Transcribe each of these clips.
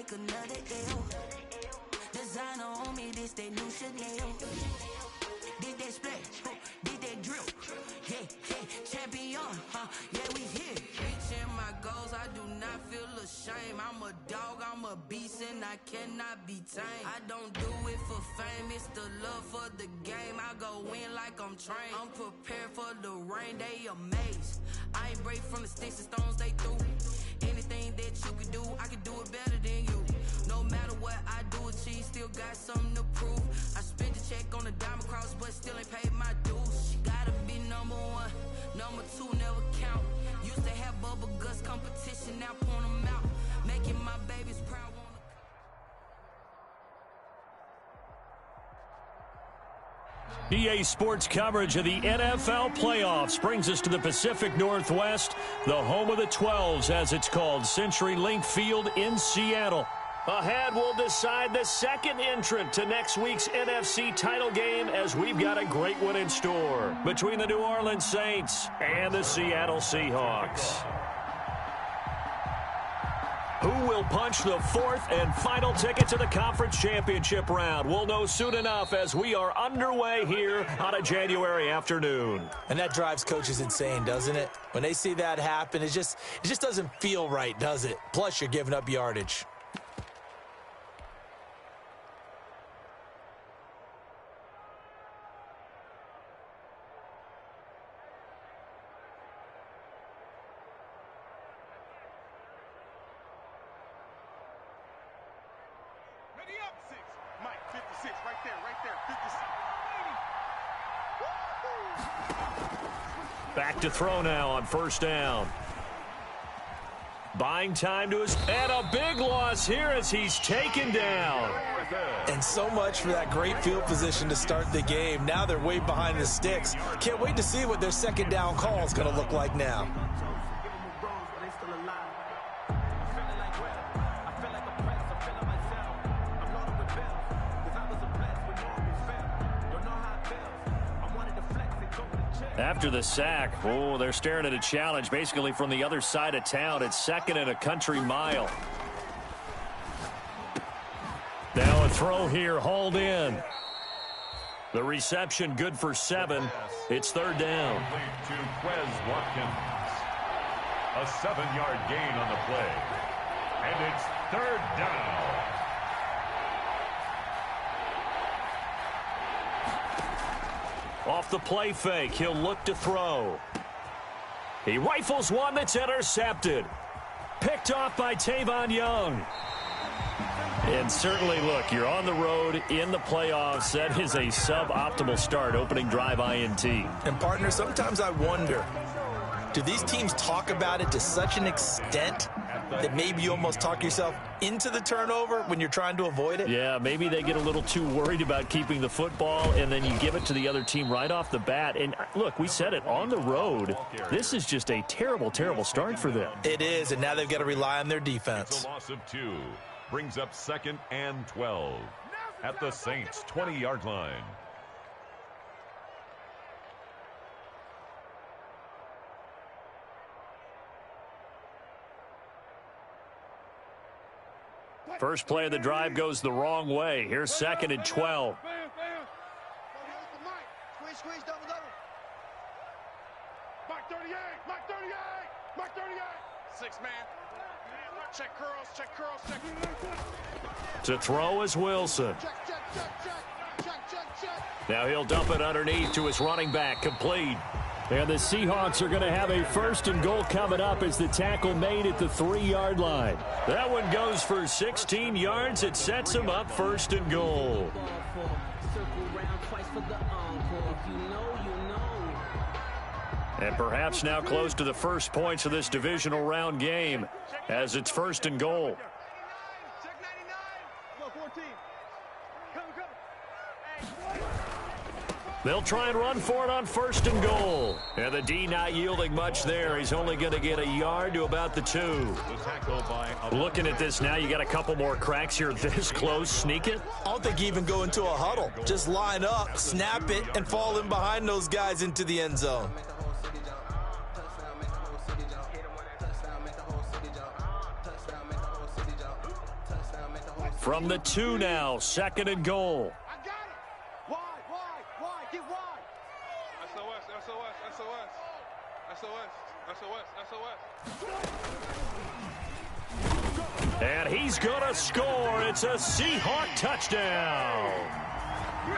take another L. Designer on me, this that new Chanel. Did they splash? Did they drill? Yeah, champion, yeah, we here. Reaching my goals, I do not feel ashamed. I'm a dog, I'm a beast, and I cannot be tamed. I don't do it for fame, it's the love for the game. I go in like I'm trained. I'm prepared for the rain, they amazed. I ain't break from the sticks and stones they threw. Anything that you can do, I can do it better than you. No matter what I do, achieve, still got something to prove. I spent the check on the diamond cross, but still ain't paid my dues. She gotta be number one, number two never count. Used to have bubble guts competition, now point them out. Making my babies proud. EA Sports coverage of the NFL playoffs brings us to the Pacific Northwest, the home of the 12s, as it's called, CenturyLink Field in Seattle. Ahead, we'll decide the second entrant to next week's NFC title game, as we've got a great one in store between the New Orleans Saints and the Seattle Seahawks. Who will punch the fourth and final ticket to the conference championship round? We'll know soon enough as we are underway here on a January afternoon. And that drives coaches insane, doesn't it? When they see that happen, it just doesn't feel right, does it? Plus, you're giving up yardage. Back to throw now on first down. Buying time to his... And a big loss here as he's taken down. And so much for that great field position to start the game. Now they're way behind the sticks. Can't wait to see what their second down call is going to look like now. After the sack, they're staring at a challenge basically from the other side of town. It's second and a country mile. Now a throw here, hauled in. The reception good for 7. It's third down. To Quez Watkins. A 7-yard gain on the play. And it's third down. Off the play fake, he'll look to throw. He rifles one that's intercepted. Picked off by Tavon Young. And certainly, look, you're on the road in the playoffs. That is a suboptimal start, opening drive INT. And, partner, sometimes I wonder, do these teams talk about it to such an extent that maybe you almost talk yourself into the turnover when you're trying to avoid it? Yeah, maybe they get a little too worried about keeping the football, and then you give it to the other team right off the bat. And, look, we said it, on the road, this is just a terrible, terrible start for them. It is, and now they've got to rely on their defense. It's a loss of 2. Brings up 2nd and 12 at the Saints' 20-yard line. First play of the drive goes the wrong way. Here's 2nd and 12. Squeeze, double. Mark 38, Mark 38, Mark 38. 6-man. Check curls. To throw is Wilson. Now he'll dump it underneath to his running back, complete. And the Seahawks are going to have a 1st and goal coming up as the tackle made at the 3-yard line. That one goes for 16 yards. It sets him up 1st and goal. And perhaps now close to the first points of this divisional round game as it's 1st and goal. They'll try and run for it on 1st and goal. And the D not yielding much there. He's only going to get a yard to about the 2. Looking at this now, you got a couple more cracks here this close. Sneak it? I don't think you even go into a huddle. Just line up, snap it, and fall in behind those guys into the end zone. From the 2 now, 2nd and goal. I got him. Wide. Get wide. SOS. And he's going to score. It's a Seahawk touchdown.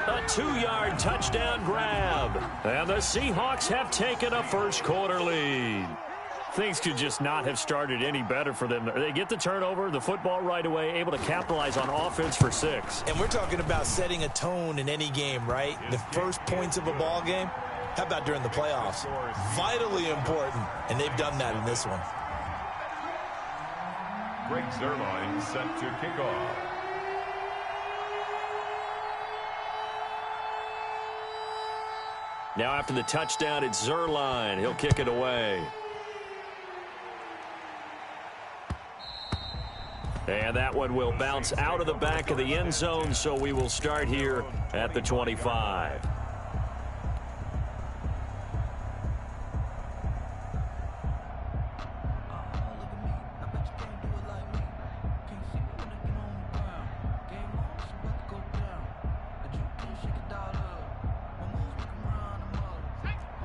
A 2-yard touchdown grab. And the Seahawks have taken a first-quarter lead. Things could just not have started any better for them. They get the turnover, the football right away, able to capitalize on offense for 6. And we're talking about setting a tone in any game, right? The first points of a ball game. How about during the playoffs? Vitally important, and they've done that in this one. Greg Zuerlein set to kick off. Now after the touchdown, it's Zuerlein. He'll kick it away. And that one will bounce out of the back of the end zone, so we will start here at the 25.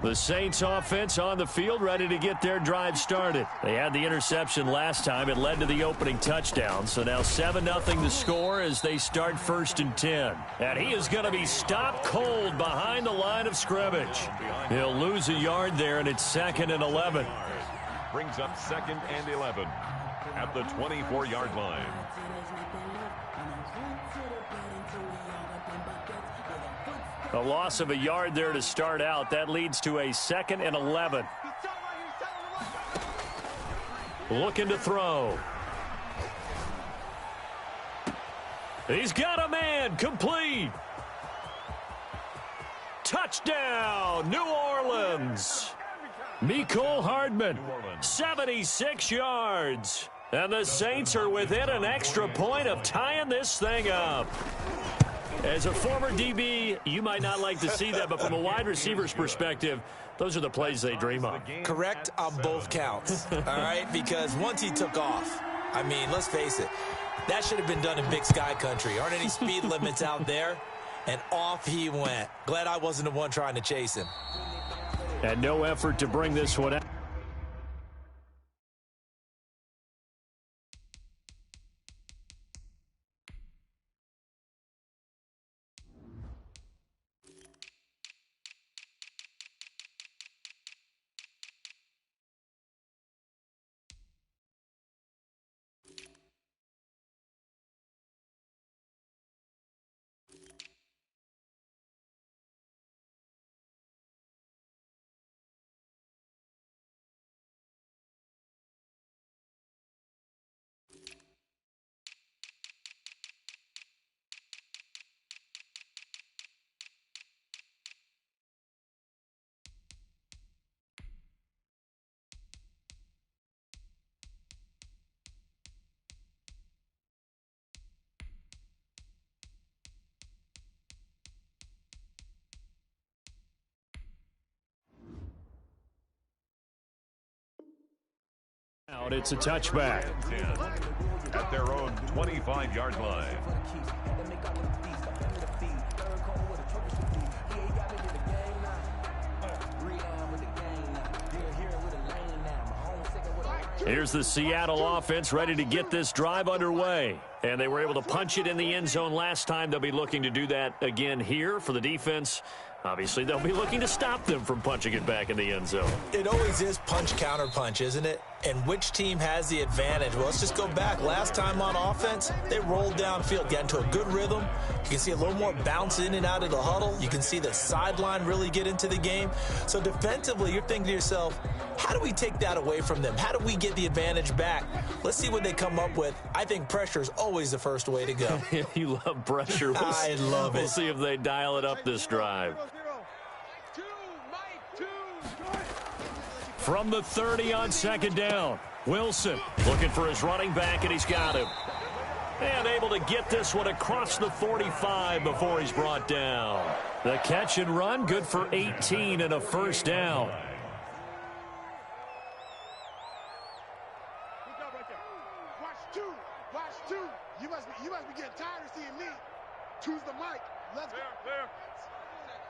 The Saints offense on the field, ready to get their drive started. They had the interception last time. It led to the opening touchdown. So now 7-0 to score as they start 1st and 10. And he is going to be stopped cold behind the line of scrimmage. He'll lose a yard there, and it's 2nd and 11. Brings up 2nd and 11 at the 24-yard line. A loss of a yard there to start out. That leads to a 2nd and 11. Looking to throw. He's got a man. Complete. Touchdown, New Orleans. Mecole Hardman, 76 yards. And the Saints are within an extra point of tying this thing up. As a former DB, you might not like to see that, but from a wide receiver's perspective, those are the plays they dream of. Correct on both counts, all right? Because once he took off, I mean, let's face it, that should have been done in Big Sky country. Aren't any speed limits out there? And off he went. Glad I wasn't the one trying to chase him. And no effort to bring this one out. It's a touchback. At their own 25-yard line. Here's the Seattle offense ready to get this drive underway. And they were able to punch it in the end zone last time. They'll be looking to do that again here for the defense. Obviously, they'll be looking to stop them from punching it back in the end zone. It always is punch, counter punch, isn't it? And which team has the advantage? Well, let's just go back. Last time on offense, they rolled downfield, got into a good rhythm. You can see a little more bounce in and out of the huddle. You can see the sideline really get into the game. So defensively, you're thinking to yourself, how do we take that away from them? How do we get the advantage back? Let's see what they come up with. I think pressure is always the first way to go. You love pressure. I love it. We'll see if they dial it up this drive. From the 30 on 2nd down, Wilson looking for his running back, and he's got him. And able to get this one across the 45 before he's brought down. The catch and run, good for 18 and a first down. Watch two. You must be getting tired of seeing me. Choose the mic. Let's go.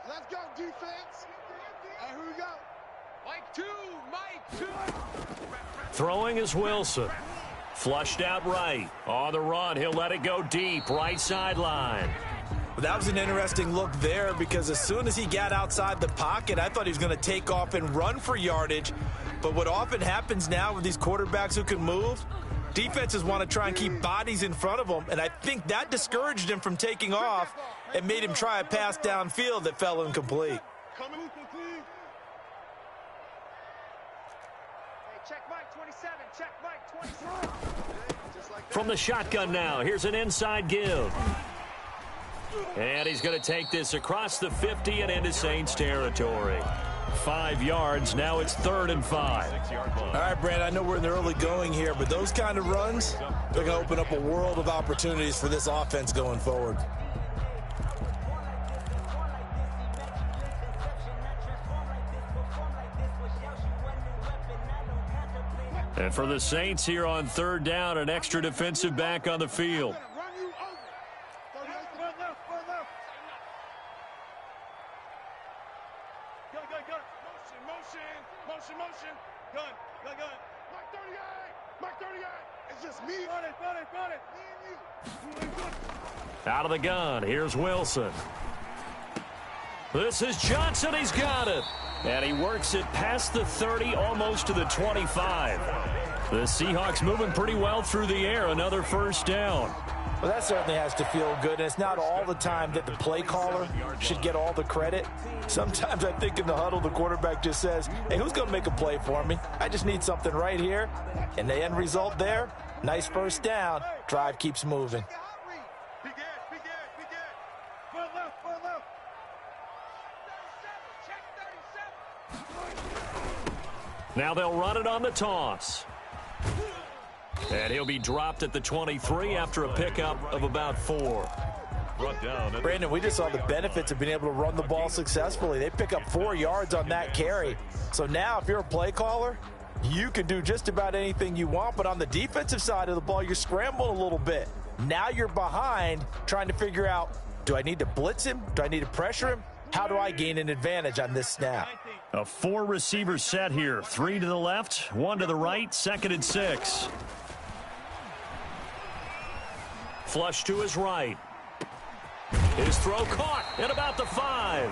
Let's go, defense. And here we go. Mike two. Throwing is Wilson. Flushed out right. On the run, he'll let it go deep. Right sideline. Well, that was an interesting look there because as soon as he got outside the pocket, I thought he was going to take off and run for yardage. But what often happens now with these quarterbacks who can move, defenses want to try and keep bodies in front of them, and I think that discouraged him from taking off and made him try a pass downfield that fell incomplete. Check Mike 27. Check Mike 27. From the shotgun now, here's an inside give. And he's going to take this across the 50 and into Saints territory. 5 yards, now it's 3rd and 5. All right, Brand, I know we're in the early going here, but those kind of runs, they're going to open up a world of opportunities for this offense going forward. And for the Saints here on 3rd down, an extra defensive back on the field. Motion. Gun. Mike 38. It's just me. Run it. Me and you. Out of the gun, here's Wilson. This is Johnson, he's got it. And he works it past the 30, almost to the 25. The Seahawks moving pretty well through the air, another 1st down. Well, that certainly has to feel good, and it's not all the time that the play caller should get all the credit. Sometimes I think in the huddle, the quarterback just says, hey, who's going to make a play for me? I just need something right here. And the end result there, nice 1st down. Drive keeps moving. Be good. Foot left. Check 37. Now they'll run it on the toss. And he'll be dropped at the 23 after a pickup of about 4. Brandon, we just saw the benefits of being able to run the ball successfully. They pick up 4 yards on that carry. So now if you're a play caller, you can do just about anything you want. But on the defensive side of the ball, you're scrambling a little bit. Now you're behind trying to figure out, do I need to blitz him? Do I need to pressure him? How do I gain an advantage on this snap? A 4-receiver set here. 3 to the left, 1 to the right, 2nd and 6. Flush to his right. His throw caught at about the 5.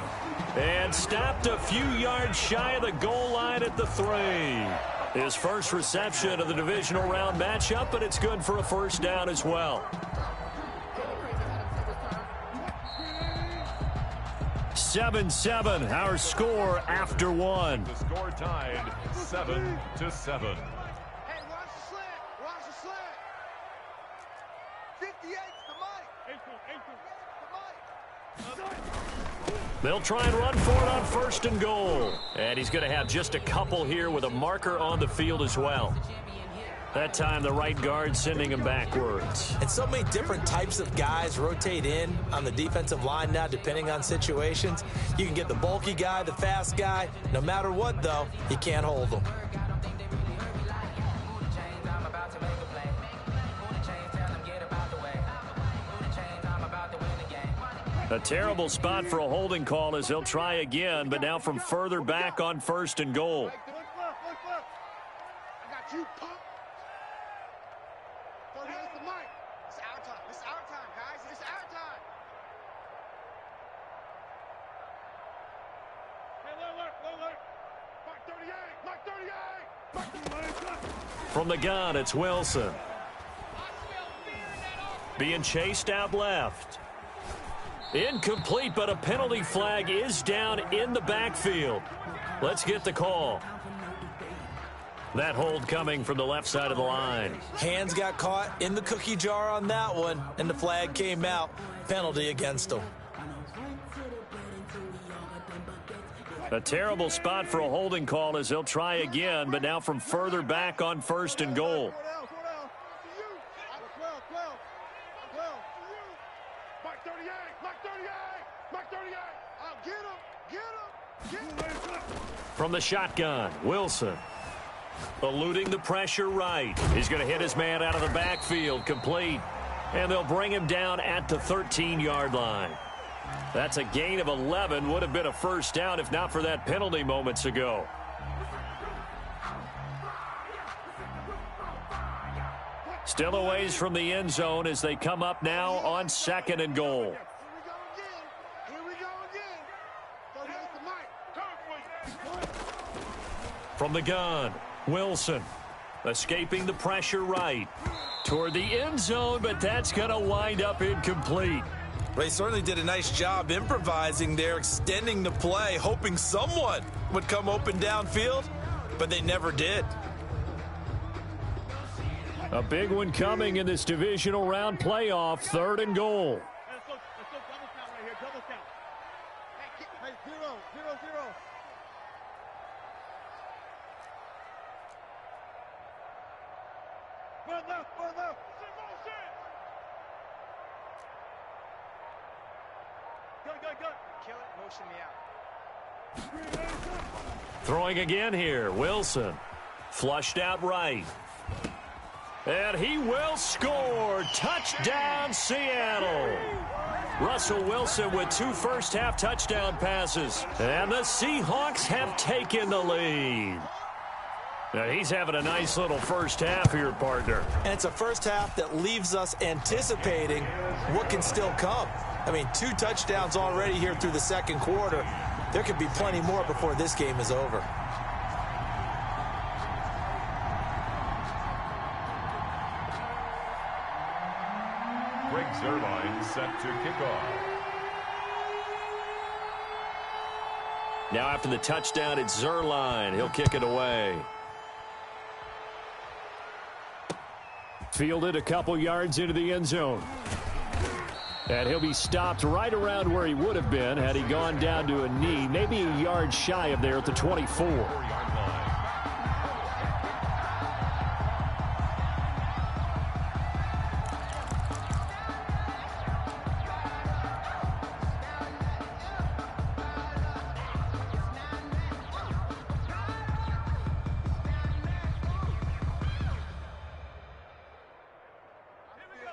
And stopped a few yards shy of the goal line at the 3. His first reception of the divisional round matchup, but it's good for a 1st down as well. 7-7, our score after 1. The score tied 7-7. Hey, watch the slant. 58's the mic. They'll try and run for it on 1st and goal. And he's going to have just a couple here with a marker on the field as well. That time the right guard sending him backwards. And so many different types of guys rotate in on the defensive line now depending on situations. You can get the bulky guy, the fast guy. No matter what, though, he can't hold them. A terrible spot for a holding call as he'll try again, but now from further back on 1st and goal. Look. I got you, punk. So here's the mic. It's our time. It's our time, guys. It's our time. Hey, look. Mike 38. From the gun, it's Wilson. Being chased out left. Incomplete, but a penalty flag is down in the backfield. Let's get the call. That hold coming from the left side of the line. Hands got caught in the cookie jar on that one, and the flag came out. Penalty against him. A terrible spot for a holding call as he'll try again, but now from further back on 1st and goal. From the shotgun, Wilson. Eluding the pressure right. He's going to hit his man out of the backfield, complete. And they'll bring him down at the 13-yard line. That's a gain of 11. Would have been a first down if not for that penalty moments ago. Still a ways from the end zone as they come up now on 2nd and goal. Here we go again. From the gun, Wilson escaping the pressure right toward the end zone, but that's going to wind up incomplete. They certainly did a nice job improvising there, extending the play, hoping someone would come open downfield, but they never did. A big one coming in this divisional round playoff, 3rd and goal. Let's go double count right here, double count. Hey, 0-0-0. One left. Go. Kill it, motion me out. Throwing again here, Wilson. Flushed out right. And he will score. Touchdown, Seattle. Russell Wilson with 2 first-half touchdown passes. And the Seahawks have taken the lead. Now he's having a nice little first half here, partner. And it's a first half that leaves us anticipating what can still come. I mean, 2 touchdowns already here through the second quarter. There could be plenty more before this game is over. Greg Zuerlein set to kick off. Now after the touchdown, it's Zuerlein. He'll kick it away. Fielded a couple yards into the end zone. And he'll be stopped right around where he would have been had he gone down to a knee, maybe a yard shy of there at the 24.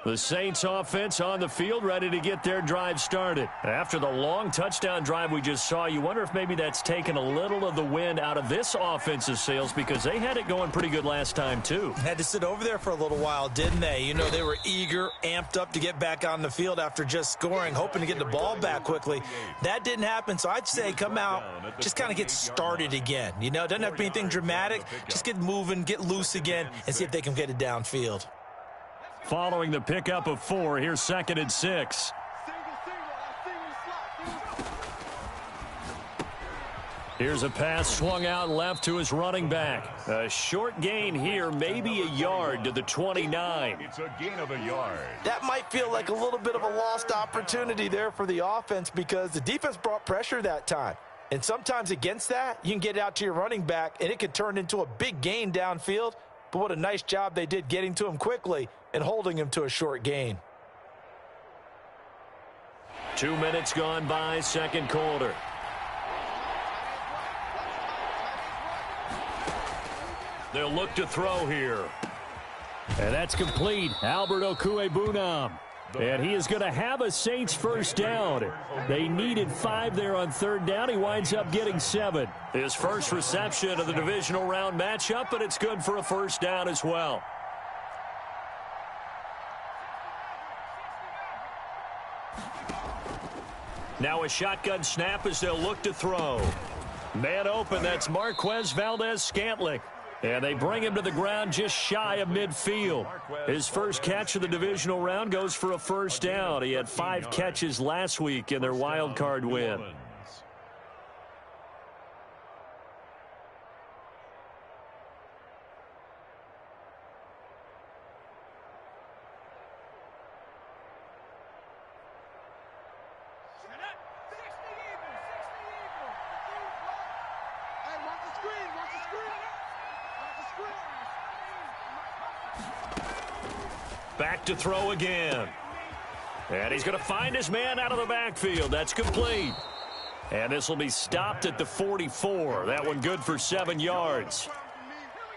The Saints offense on the field, ready to get their drive started. After the long touchdown drive we just saw, you wonder if maybe that's taken a little of the wind out of this offensive sails, because they had it going pretty good last time too. Had to sit over there for a little while, didn't they? You know, they were eager, amped up to get back on the field after just scoring, hoping to get the ball back quickly. That didn't happen, so I'd say come out, just kind of get started again. You know, it doesn't have to be anything dramatic. Just get moving, get loose again, and see if they can get it downfield. Following the pickup of 4, here's 2nd and 6. Here's a pass swung out left to his running back. A short gain here, maybe a yard to the 29. It's a gain of a yard. That might feel like a little bit of a lost opportunity there for the offense, because the defense brought pressure that time. And sometimes against that, you can get it out to your running back, and it could turn into a big gain downfield. But what a nice job they did getting to him quickly and holding him to a short gain. 2 minutes gone by, second quarter. They'll look to throw here. And that's complete. Albert Okwuegbunam. And he is going to have a Saints first down. They needed 5 there on 3rd down. He winds up getting 7. His first reception of the divisional round matchup, but it's good for a first down as well. Now a shotgun snap as they'll look to throw. Man open, that's Marquez Valdes-Scantling. And they bring him to the ground just shy of midfield. His first catch of the divisional round goes for a first down. He had 5 catches last week in their wild card win. Back to throw again. And he's going to find his man out of the backfield. That's complete. And this will be stopped at the 44. That one good for 7 yards.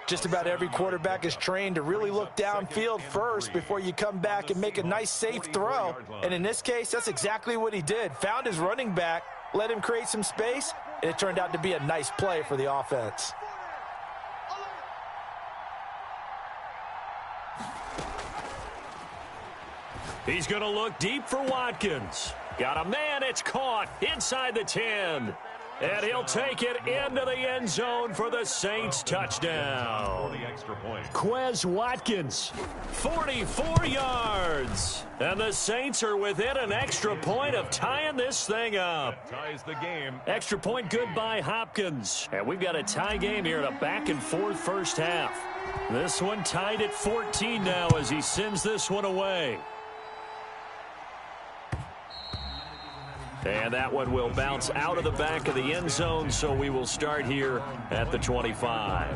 Just about every quarterback is trained to really look downfield first before you come back and make a nice, safe throw. And in this case, that's exactly what he did. Found his running back, let him create some space, and it turned out to be a nice play for the offense. He's going to look deep for Watkins. Got a man, it's caught inside the 10. And he'll take it into the end zone for the Saints touchdown. Quez Watkins, 44 yards. And the Saints are within an extra point of tying this thing up. Ties the game. Extra point good by Hopkins. And we've got a tie game here in a back-and-forth first half. This one tied at 14 now as he sends this one away. And that one will bounce out of the back of the end zone, so we will start here at the 25.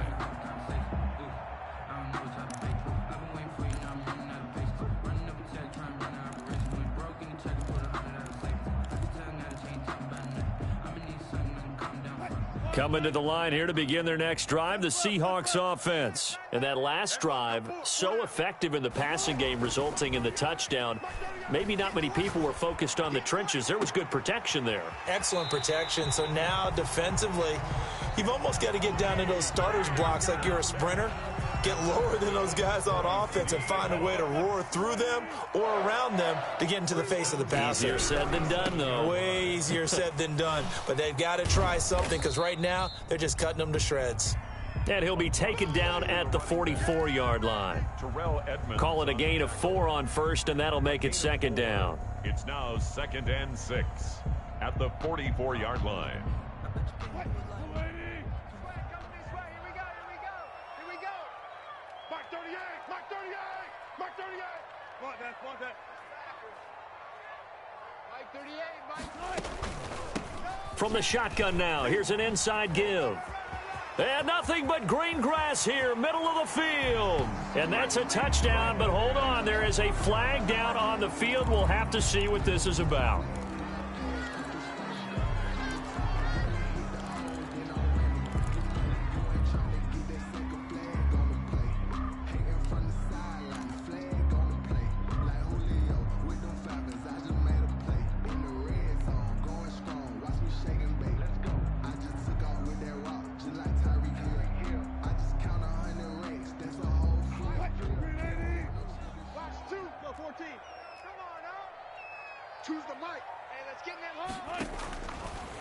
Coming to the line here to begin their next drive, the Seahawks offense. And that last drive, so effective in the passing game, resulting in the touchdown. Maybe not many people were focused on the trenches. There was good protection there. Excellent protection. So now defensively, you've almost got to get down to those starters blocks like you're a sprinter. Get lower than those guys on offense and find a way to roar through them or around them to get into the face of the passer. Easier said than done, though. Way easier said than done. But they've got to try something because right now they're just cutting them to shreds. And he'll be taken down at the 44-yard line. Call it a gain of 4 on first, and that'll make it second down. It's now 2nd and 6 at the 44-yard line. From the shotgun now, here's an inside give. And nothing but green grass here, middle of the field. And that's a touchdown, but hold on, there is a flag down on the field. We'll have to see what this is about.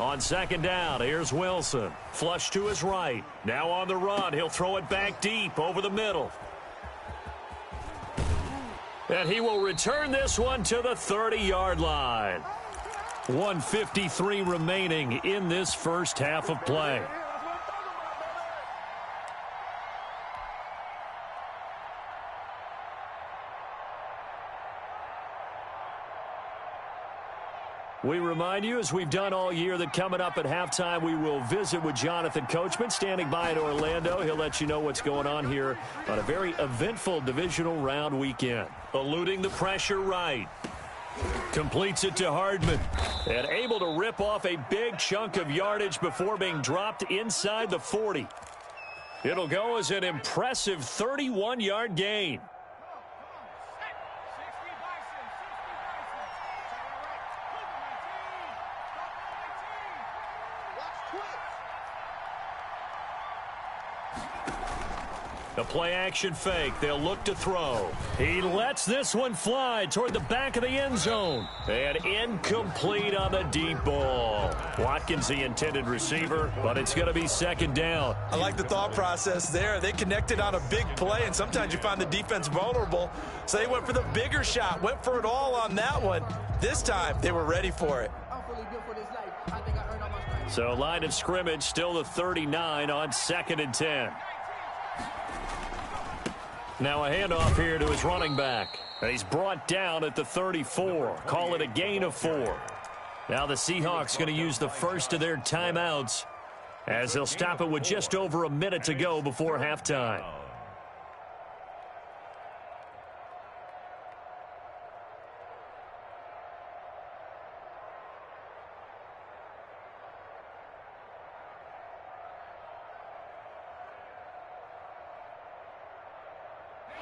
On second down, here's Wilson. Flush to his right. Now on the run. He'll throw it back deep over the middle. And he will return this one to the 30-yard line. 1:53 remaining in this first half of play. We remind you, as we've done all year, that coming up at halftime, we will visit with Jonathan Coachman, standing by in Orlando. He'll let you know what's going on here on a very eventful divisional round weekend. Eluding the pressure right. Completes it to Hardman. And able to rip off a big chunk of yardage before being dropped inside the 40. It'll go as an impressive 31-yard gain. The play-action fake. They'll look to throw. He lets this one fly toward the back of the end zone. And incomplete on the deep ball. Watkins, the intended receiver, but it's going to be second down. I like the thought process there. They connected on a big play, and sometimes you find the defense vulnerable. So they went for the bigger shot, went for it all on that one. This time, they were ready for it. So line of scrimmage still the 39 on 2nd and 10. Now a handoff here to his running back. He's brought down at the 34. Call it a gain of 4. Now the Seahawks going to use the first of their timeouts as they'll stop it with just over a minute to go before halftime.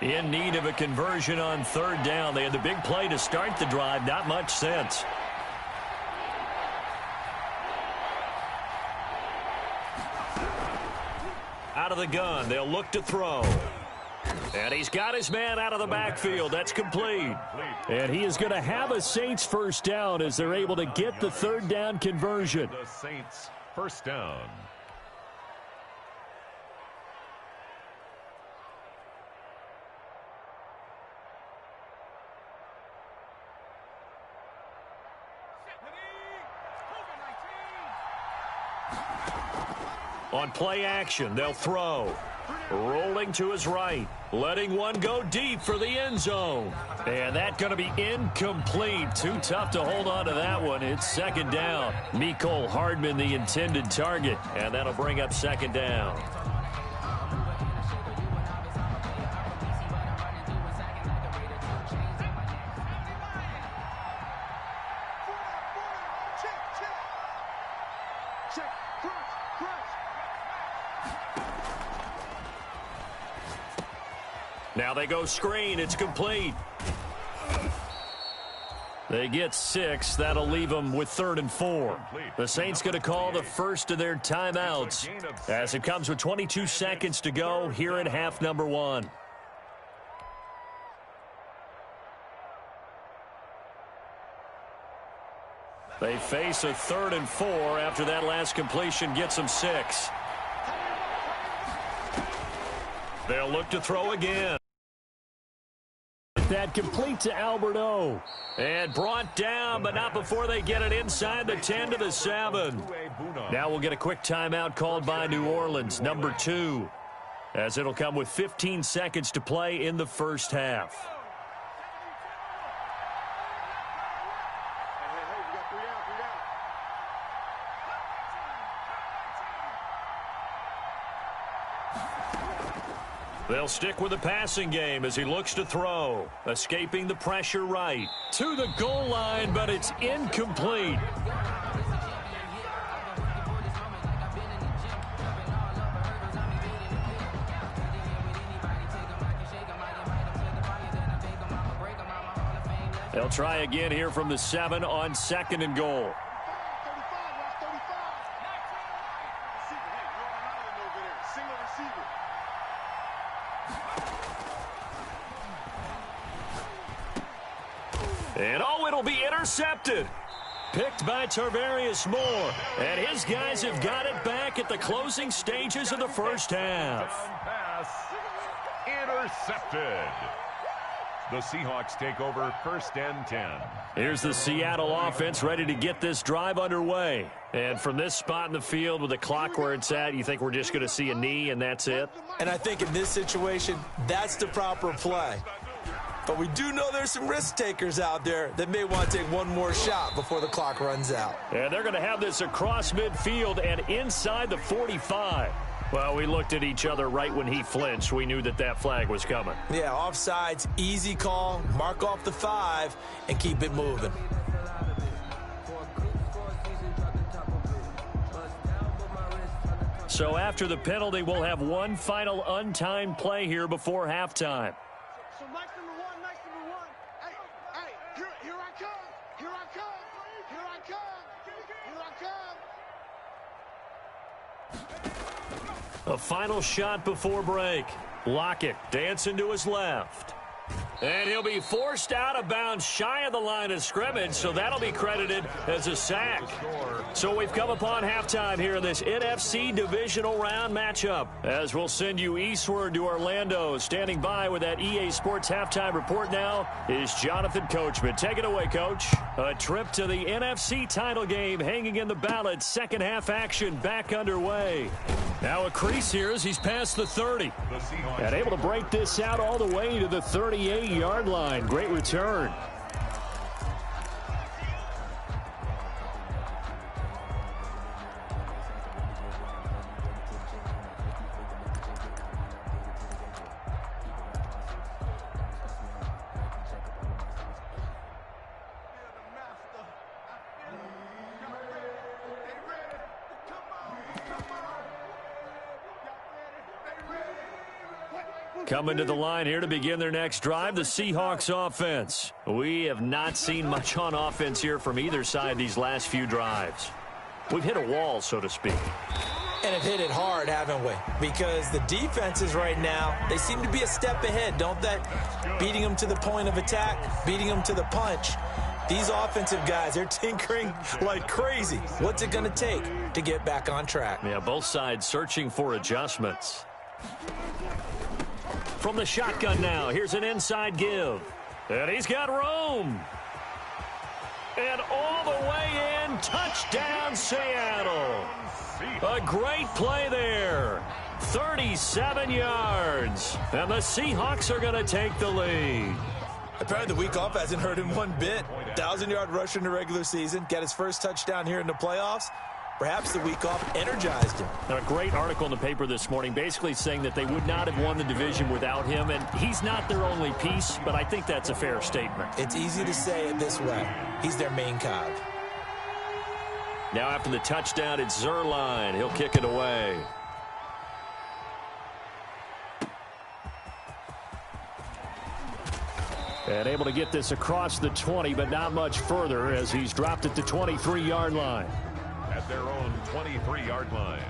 In need of a conversion on third down. They had the big play to start the drive. Not much sense. Out of the gun. They'll look to throw. And he's got his man out of the backfield. That's complete. And he is going to have a Saints first down as they're able to get the third down conversion. The Saints first down. On play action, they'll throw. Rolling to his right. Letting one go deep for the end zone. And that's going to be incomplete. Too tough to hold on to that one. It's second down. Mecole Hardman, the intended target. And that'll bring up second down. Now they go screen. It's complete. They get 6. That'll leave them with 3rd and 4. The Saints going to call the first of their timeouts as it comes with 22 seconds to go here in half number 1. They face a 3rd and 4 after that last completion gets them 6. They'll look to throw again. That complete to Albert O. And brought down, but not before they get it inside the 10 to the 7. Now we'll get a quick timeout called by New Orleans, number 2, as it'll come with 15 seconds to play in the first half. They'll stick with the passing game as he looks to throw. Escaping the pressure right. To the goal line, but it's incomplete. They'll try again here from the 7 on 2nd and goal. And it'll be intercepted. Picked by Tarvarius Moore. And his guys have got it back at the closing stages of the first half. Pass intercepted. The Seahawks take over 1st and 10. Here's the Seattle offense ready to get this drive underway. And from this spot in the field with the clock where it's at, you think we're just going to see a knee and that's it? And I think in this situation, that's the proper play. But we do know there's some risk takers out there that may want to take one more shot before the clock runs out. And they're going to have this across midfield and inside the 45. Well, we looked at each other right when he flinched. We knew that that flag was coming. Yeah, offsides, easy call, mark off the 5, and keep it moving. So after the penalty, we'll have one final untimed play here before halftime. So nice number one. Hey, here I come. Here I come. A final shot before break. Lockett dancing to his left. And he'll be forced out of bounds shy of the line of scrimmage, so that'll be credited as a sack. So we've come upon halftime here in this NFC divisional round matchup, as we'll send you eastward to Orlando. Standing by with that EA Sports halftime report now is Jonathan Coachman. Take it away, Coach. A trip to the NFC title game hanging in the balance. Second half action back underway. Now a crease here as he's past the 30. And able to break this out all the way to the 38-yard line. Great return. Coming to the line here to begin their next drive, the Seahawks offense. We have not seen much on offense here from either side these last few drives. We've hit a wall, so to speak. And have hit it hard, haven't we? Because the defenses right now, they seem to be a step ahead, don't they? Beating them to the point of attack, beating them to the punch. These offensive guys, they're tinkering like crazy. What's it going to take to get back on track? Yeah, both sides searching for adjustments. From the shotgun now, here's an inside give. And he's got room. And all the way in, touchdown Seattle. A great play there. 37 yards. And the Seahawks are going to take the lead. Apparently the week off hasn't hurt him one bit. 1,000-yard rusher in the regular season. Got his first touchdown here in the playoffs. Perhaps the week off energized him. A great article in the paper this morning basically saying that they would not have won the division without him. And he's not their only piece, but I think that's a fair statement. It's easy to say it this way. He's their main cog. Now after the touchdown, it's Zuerlein. He'll kick it away. And able to get this across the 20, but not much further as he's dropped at the 23-yard line. At their own 23-yard line.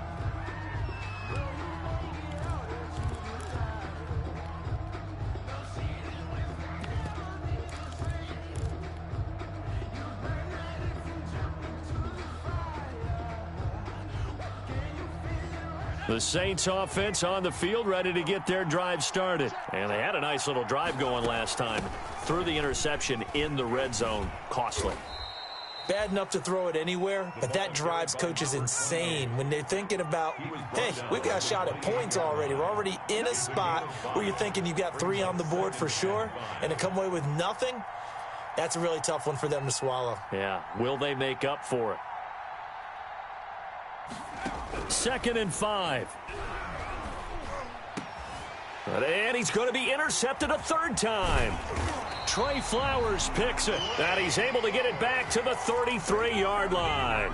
The Saints offense on the field, ready to get their drive started. And they had a nice little drive going last time. Threw the interception in the red zone. Costly. Bad enough to throw it anywhere, but that drives coaches insane when they're thinking about, hey, we've got a shot at points already. We're already in a spot where you're thinking you've got 3 on the board for sure, and to come away with nothing, that's a really tough one for them to swallow. Yeah, will they make up for it? 2nd and 5. And he's going to be intercepted a 3rd time. Trey Flowers picks it. And he's able to get it back to the 33-yard line.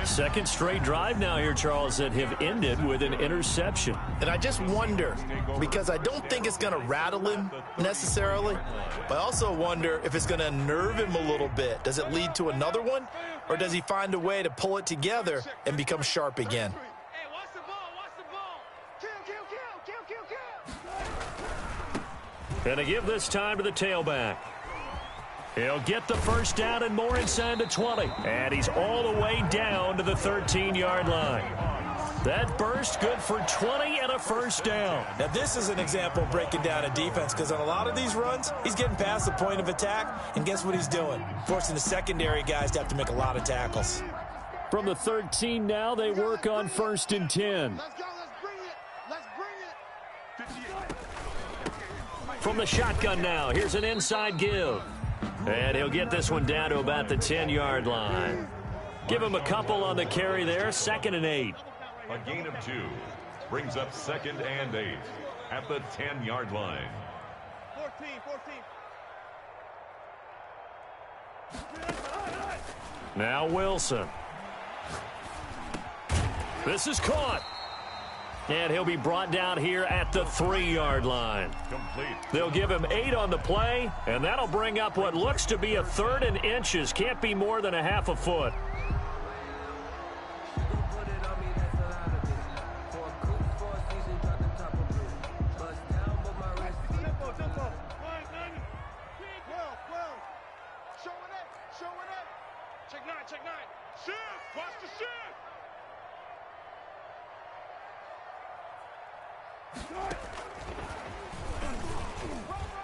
Second straight drive now here, Charles, that have ended with an interception. And I just wonder, because I don't think it's going to rattle him necessarily, but I also wonder if it's going to unnerve him a little bit. Does it lead to another one? Or does he find a way to pull it together and become sharp again? Hey, watch the ball, watch the ball. Kill. And to give this time to the tailback. He'll get the first down and more inside the 20. And he's all the way down to the 13-yard line. That burst good for 20 and a first down. Now this is an example of breaking down a defense, because on a lot of these runs, he's getting past the point of attack, and guess what he's doing? Forcing the secondary guys to have to make a lot of tackles. From the 13 now, they work on 1st and 10. Let's go, let's bring it. From the shotgun now, here's an inside give. And he'll get this one down to about the 10-yard line. Give him a couple on the carry there, 2nd and 8. A gain of 2 brings up 2nd and 8 at the 10-yard line. 14. Now Wilson. This is caught. And he'll be brought down here at the 3-yard line. Complete. They'll give him 8 on the play, and that'll bring up what looks to be a 3rd and inches. Can't be more than a half a foot. Check 9. Shift. Watch the shift.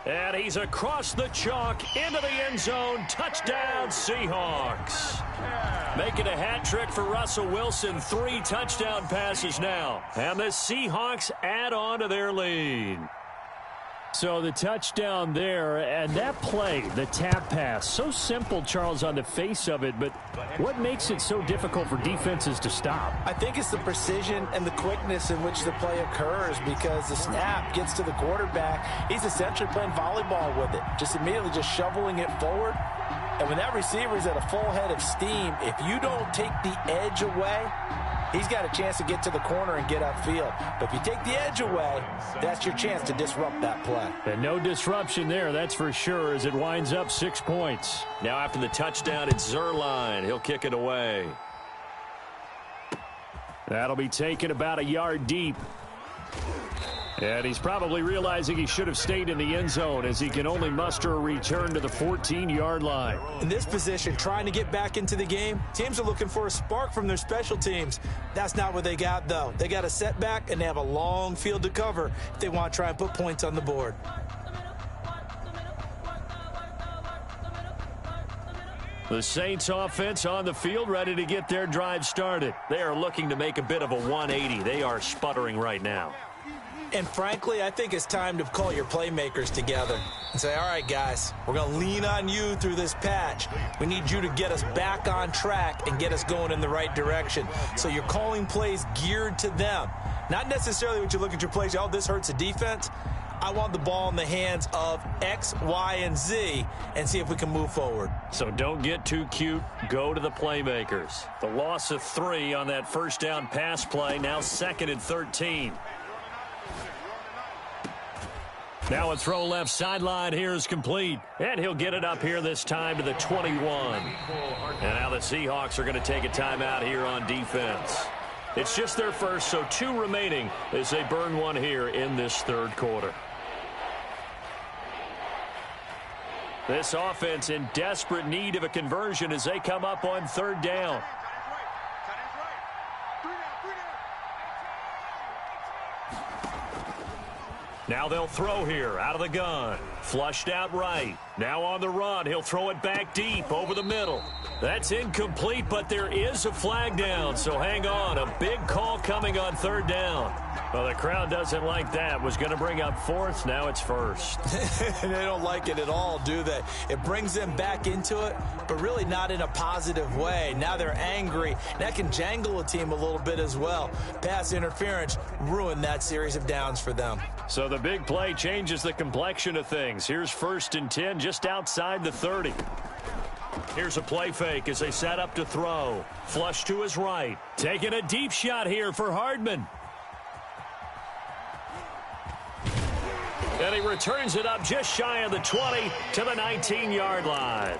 And he's across the chalk into the end zone. Touchdown, Seahawks. Making a hat trick for Russell Wilson. 3 touchdown passes now. And the Seahawks add on to their lead. So the touchdown there, and that play, the tap pass, so simple, Charles, on the face of it, but what makes it so difficult for defenses to stop? I think it's the precision and the quickness in which the play occurs, because the snap gets to the quarterback. He's essentially playing volleyball with it, just immediately just shoveling it forward. And when that receiver is at a full head of steam, if you don't take the edge away, he's got a chance to get to the corner and get upfield. But if you take the edge away, that's your chance to disrupt that play. And no disruption there, that's for sure, as it winds up 6 points. Now after the touchdown, it's Zuerlein. He'll kick it away. That'll be taken about a yard deep. And he's probably realizing he should have stayed in the end zone, as he can only muster a return to the 14-yard line. In this position, trying to get back into the game, teams are looking for a spark from their special teams. That's not what they got, though. They got a setback, and they have a long field to cover if they want to try and put points on the board. The Saints offense on the field, ready to get their drive started. They are looking to make a bit of a 180. They are sputtering right now. And frankly, I think it's time to call your playmakers together and say, all right, guys, we're going to lean on you through this patch. We need you to get us back on track and get us going in the right direction. So you're calling plays geared to them. Not necessarily what you look at your plays, oh, this hurts the defense. I want the ball in the hands of X, Y, and Z and see if we can move forward. So don't get too cute. Go to the playmakers. The loss of 3 on that first down pass play, now 2nd and 13. Now a throw left sideline here is complete. And he'll get it up here this time to the 21. And now the Seahawks are going to take a timeout here on defense. It's just their first, so 2 remaining as they burn one here in this third quarter. This offense in desperate need of a conversion as they come up on 3rd down. Now they'll throw here out of the gun. Flushed out right. Now on the run. He'll throw it back deep over the middle. That's incomplete, but there is a flag down, so hang on. A big call coming on 3rd down. Well, the crowd doesn't like that. Was going to bring up 4th. Now it's 1st. They don't like it at all, do they? It brings them back into it, but really not in a positive way. Now they're angry. That can jangle a team a little bit as well. Pass interference ruined that series of downs for them. So the big play changes the complexion of things. Here's 1st and 10 just outside the 30. Here's a play fake as they set up to throw. Flush to his right. Taking a deep shot here for Hardman. And he returns it up just shy of the 20 to the 19-yard line.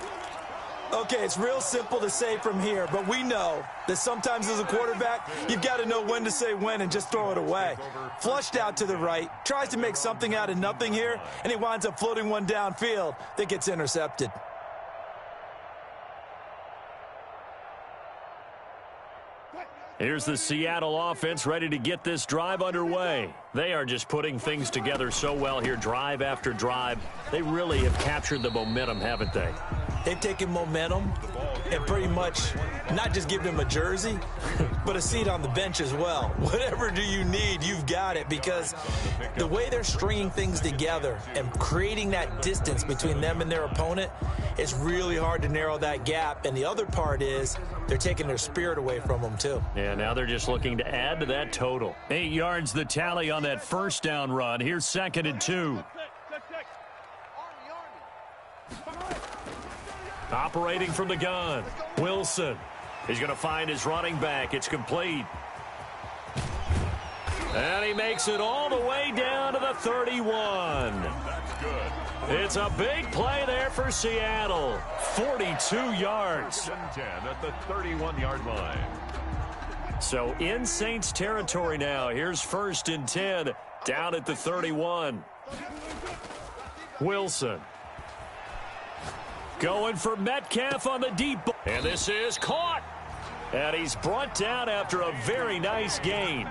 Okay, it's real simple to say from here, but we know that sometimes as a quarterback, you've got to know when to say when and just throw it away. Flushed out to the right, tries to make something out of nothing here, and he winds up floating one downfield that gets intercepted. Here's the Seattle offense ready to get this drive underway. They are just putting things together so well here, drive after drive. They really have captured the momentum, haven't they? They've taken momentum and pretty much not just given him a jersey, but a seat on the bench as well. Whatever do you need, you've got it, because the way they're stringing things together and creating that distance between them and their opponent, it's really hard to narrow that gap. And the other part is they're taking their spirit away from them, too. Yeah, now they're just looking to add to that total. 8 yards the tally on that first down run. Here's 2nd and 2. Operating from the gun, Wilson. He's going to find his running back. It's complete. And he makes it all the way down to the 31. That's good. It's a big play there for Seattle. 42 yards. 10 at the 31-yard line. So in Saints territory now. Here's 1st and 10 down at the 31. Wilson. Going for Metcalf on the deep ball. And this is caught. And he's brought down after a very nice gain.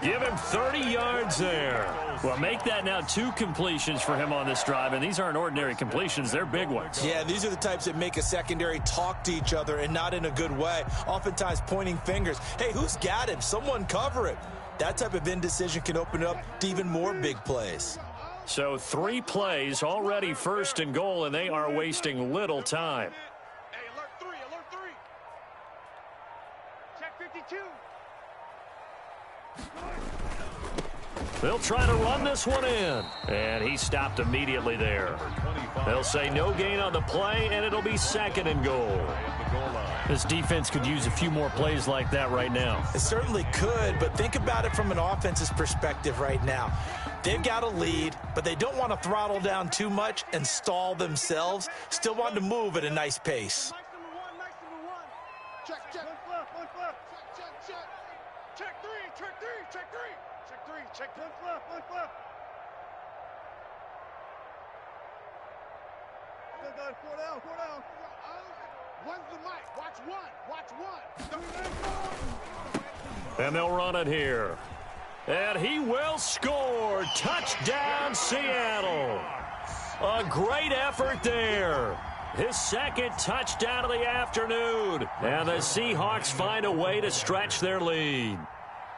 Give him 30 yards there. Well, make that now 2 completions for him on this drive, and these aren't ordinary completions. They're big ones. Yeah, these are the types that make a secondary talk to each other, and not in a good way. Oftentimes pointing fingers. Hey, who's got him? Someone cover it. That type of indecision can open up to even more big plays. So 3 plays, already 1st and goal, and they are wasting little time. Hey, alert 3, alert 3. Check 52. They'll try to run this one in. And he stopped immediately there. They'll say no gain on the play, and it'll be 2nd and goal. At the goal line. This defense could use a few more plays like that right now. It certainly could, but think about it from an offense's perspective right now. They've got a lead, but they don't want to throttle down too much and stall themselves. Still want to move at a nice pace. Check, check. Check, check. Check three, check three, check three. Check three, check one left, one left. Four down, four down. One's the mic. Watch one. Watch one. And they'll run it here. And he will score. Touchdown, Seattle. A great effort there. His second touchdown of the afternoon. And the Seahawks find a way to stretch their lead.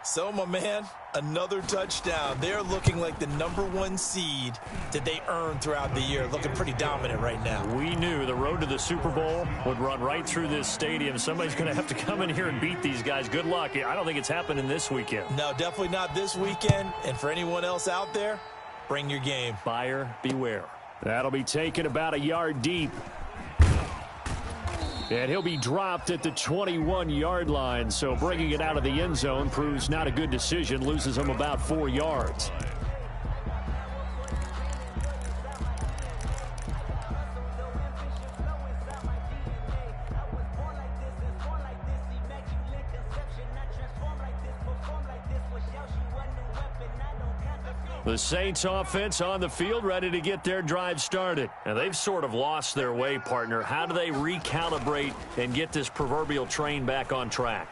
So, my man, another touchdown. They're looking like the #1 seed that they earned throughout the year. Looking pretty dominant right now. We knew the road to the Super Bowl would run right through this stadium. Somebody's going to have to come in here and beat these guys. Good luck. I don't think it's happening this weekend. No, definitely not this weekend. And for anyone else out there, bring your game. Buyer beware. That'll be taken about a yard deep. And he'll be dropped at the 21-yard line. So bringing it out of the end zone proves not a good decision. Loses him about 4 yards. The Saints offense on the field, ready to get their drive started. And they've sort of lost their way, partner. How do they recalibrate and get this proverbial train back on track?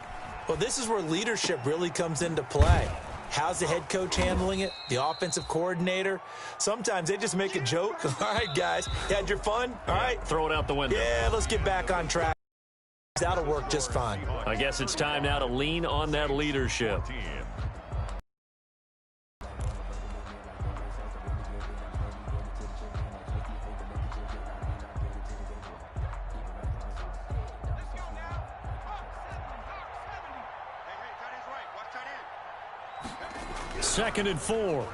Well, this is where leadership really comes into play. How's the head coach handling it? The offensive coordinator? Sometimes they just make a joke. All right, guys, you had your fun? All right. Throw it out the window. Yeah, let's get back on track. That'll work just fine. I guess it's time now to lean on that leadership. Second and 4.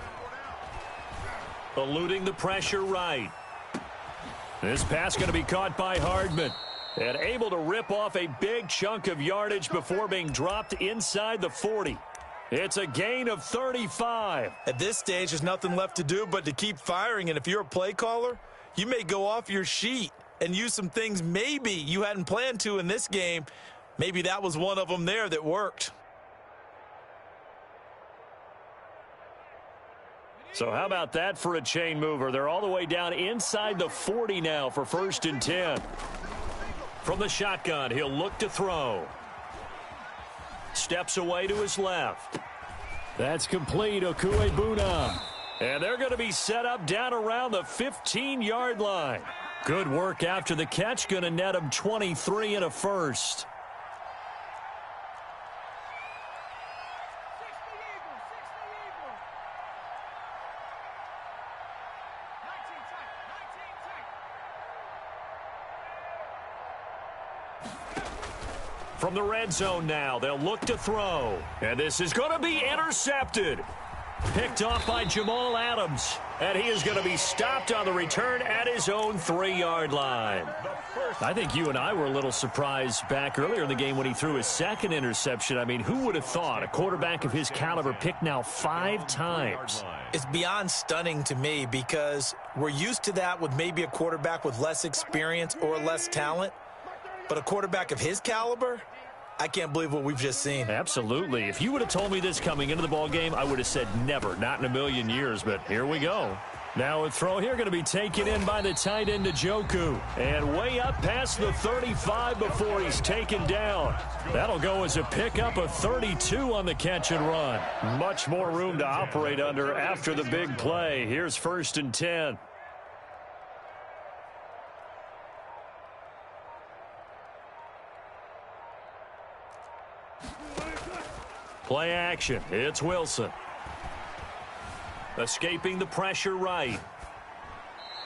Eluding the pressure right. This pass going to be caught by Hardman. And able to rip off a big chunk of yardage before being dropped inside the 40. It's a gain of 35. At this stage, there's nothing left to do but to keep firing. And if you're a play caller, you may go off your sheet and use some things maybe you hadn't planned to in this game. Maybe that was one of them there that worked. So how about that for a chain mover? They're all the way down inside the 40 now for 1st and 10. From the shotgun, he'll look to throw. Steps away to his left. That's complete, Okuebuna. And they're going to be set up down around the 15-yard line. Good work after the catch. Going to net him 23 and a first. From the red zone now, they'll look to throw. And this is going to be intercepted. Picked off by Jamal Adams. And he is going to be stopped on the return at his own 3-yard line. I think you and I were a little surprised back earlier in the game when he threw his second interception. I mean, who would have thought a quarterback of his caliber picked now 5 times? It's beyond stunning to me because we're used to that with maybe a quarterback with less experience or less talent. But a quarterback of his caliber, I can't believe what we've just seen. Absolutely. If you would have told me this coming into the ballgame, I would have said never, not in a million years. But here we go. Now a throw here going to be taken in by the tight end Njoku. And way up past the 35 before he's taken down. That'll go as a pickup of 32 on the catch and run. Much more room to operate under after the big play. Here's 1st and 10. Play action. It's Wilson. Escaping the pressure right.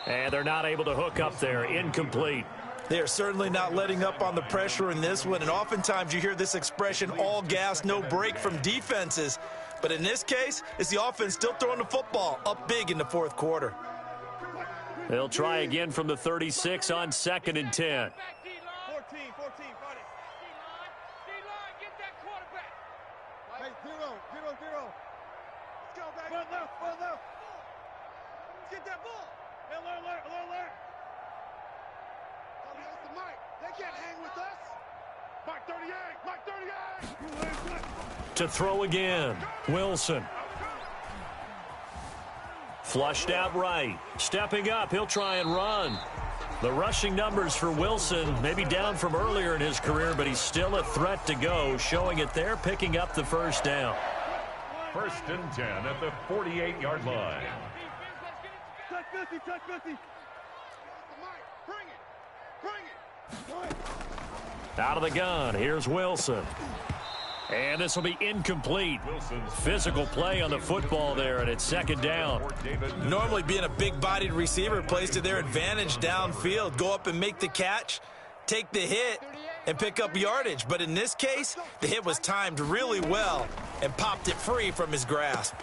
And they're not able to hook up there. Incomplete. They are certainly not letting up on the pressure in this one. And oftentimes you hear this expression, all gas, no break from defenses. But in this case, it's the offense still throwing the football up big in the 4th quarter. They'll try again from the 36 on 2nd and 10. Get that ball. Alert. That's the Mike. They can't hang with us. Mike 38. To throw again, Wilson. Flushed out right. Stepping up, he'll try and run. The rushing numbers for Wilson, maybe down from earlier in his career, but he's still a threat to go, showing it there, picking up the first down. 1st and 10 at the 48-yard line. Touch 50. Bring it. Out of the gun, here's Wilson. And this will be incomplete. Physical play on the football there, and it's 2nd down. Normally being a big-bodied receiver plays to their advantage downfield. Go up and make the catch, take the hit, and pick up yardage. But in this case, the hit was timed really well and popped it free from his grasp.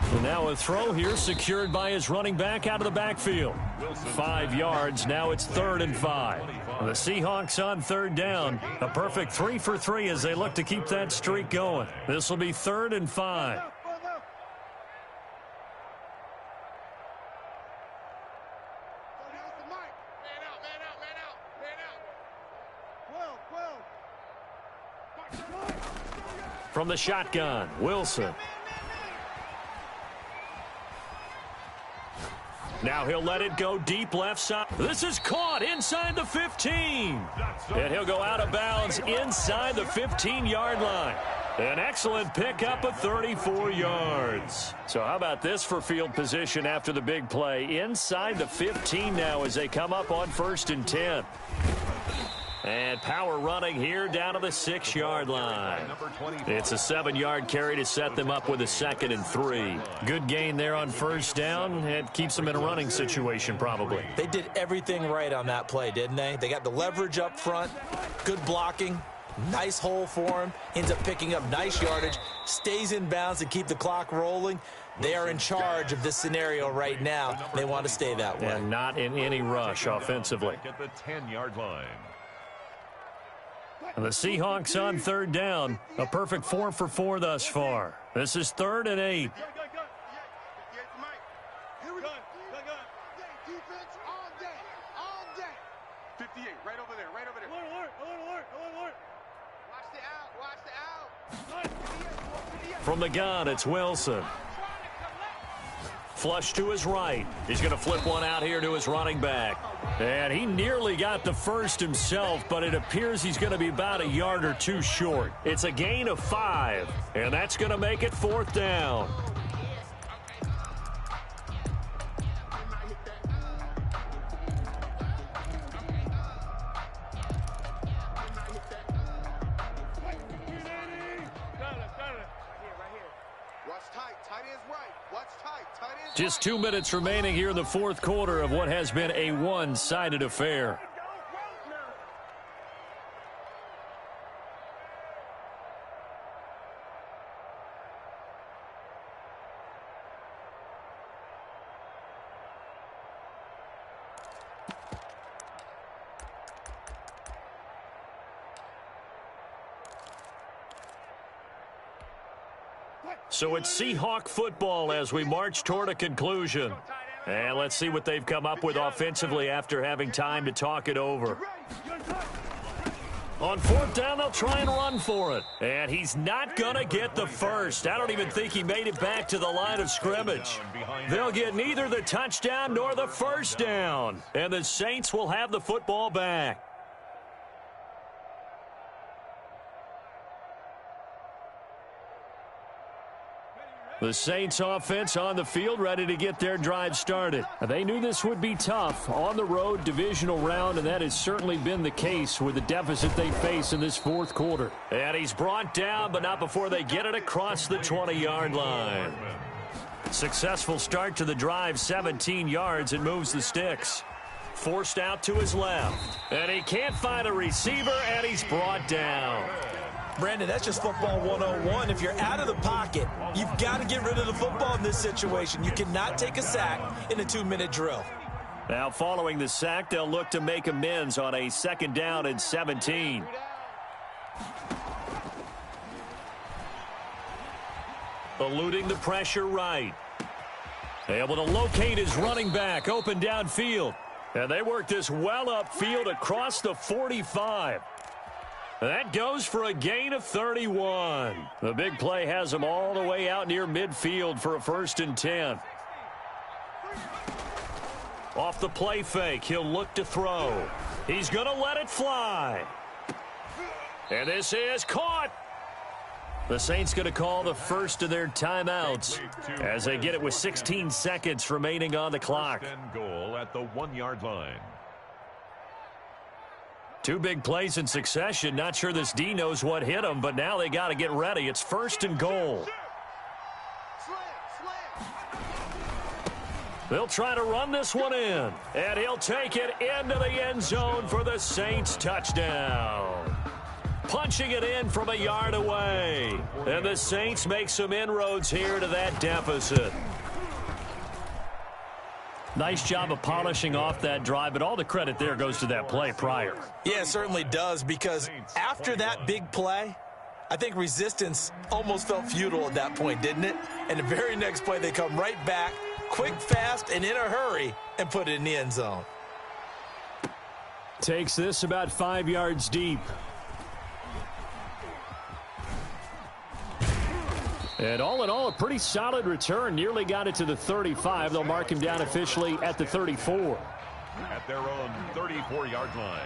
And now a throw here secured by his running back out of the backfield. 5 yards, now it's 3rd and 5. The Seahawks on 3rd down. A perfect 3 for 3 as they look to keep that streak going. This will be 3rd and 5. From the shotgun, Wilson. Now he'll let it go deep left side. This is caught inside the 15. And he'll go out of bounds inside the 15-yard line. An excellent pickup of 34 yards. So how about this for field position after the big play? Inside the 15 now as they come up on 1st and 10. And power running here down to the 6-yard line. It's a 7-yard carry to set them up with a 2nd and 3. Good gain there on 1st down. It keeps them in a running situation probably. They did everything right on that play, didn't they? They got the leverage up front, good blocking, nice hole for him, ends up picking up nice yardage, stays in bounds to keep the clock rolling. They are in charge of this scenario right now. They want to stay that way. And not in any rush offensively. At the 10-yard line. And the Seahawks on 3rd down. A perfect 4 for 4 thus far. This is 3rd and 8. Here we go. Defense all day. 58, right over there. Alert. Watch the out. From the gun, it's Wilson. Flush to his right. He's going to flip one out here to his running back. And he nearly got the first himself, but it appears he's going to be about a yard or 2 short. It's a gain of 5, and that's going to make it 4th down. Just 2 minutes remaining here in the 4th quarter of what has been a one-sided affair. So it's Seahawk football as we march toward a conclusion. And let's see what they've come up with offensively after having time to talk it over. On 4th down, they'll try and run for it. And he's not going to get the first. I don't even think he made it back to the line of scrimmage. They'll get neither the touchdown nor the first down. And the Saints will have the football back. The Saints offense on the field ready to get their drive started. They knew this would be tough on the road divisional round, and that has certainly been the case with the deficit they face in this 4th quarter. And he's brought down, but not before they get it across the 20-yard line. Successful start to the drive, 17 yards. It moves the sticks. Forced out to his left. And he can't find a receiver, and he's brought down. Brandon, that's just football 101. If you're out of the pocket, you've got to get rid of the football in this situation. You cannot take a sack in a 2-minute drill. Now, following the sack, they'll look to make amends on a 2nd down and 17. eluding the pressure right. Able to locate his running back open downfield. And they work this well upfield across the 45. That goes for a gain of 31. The big play has him all the way out near midfield for a 1st and 10. Off the play fake, he'll look to throw. He's going to let it fly. And this is caught. The Saints going to call the first of their timeouts as they get it with 16 seconds remaining on the clock. Goal at the 1-yard line. 2 big plays in succession. Not sure this D knows what hit him, but now they got to get ready. It's 1st and goal. They'll try to run this one in, and he'll take it into the end zone for the Saints touchdown. Punching it in from a yard away. And the Saints make some inroads here to that deficit. Nice job of polishing off that drive, but all the credit there goes to that play prior. Yeah, it certainly does, because after that big play, I think resistance almost felt futile at that point, didn't it? And the very next play, they come right back, quick, fast, and in a hurry, and put it in the end zone. Takes this about 5 yards deep. And all in all, a pretty solid return. Nearly got it to the 35. They'll mark him down officially at the 34. At their own 34-yard line.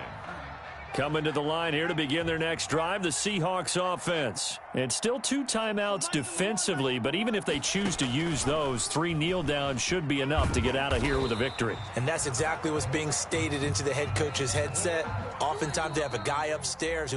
Coming to the line here to begin their next drive, the Seahawks offense. And still 2 timeouts defensively, but even if they choose to use those, 3 kneel downs should be enough to get out of here with a victory. And that's exactly what's being stated into the head coach's headset. Oftentimes they have a guy upstairs who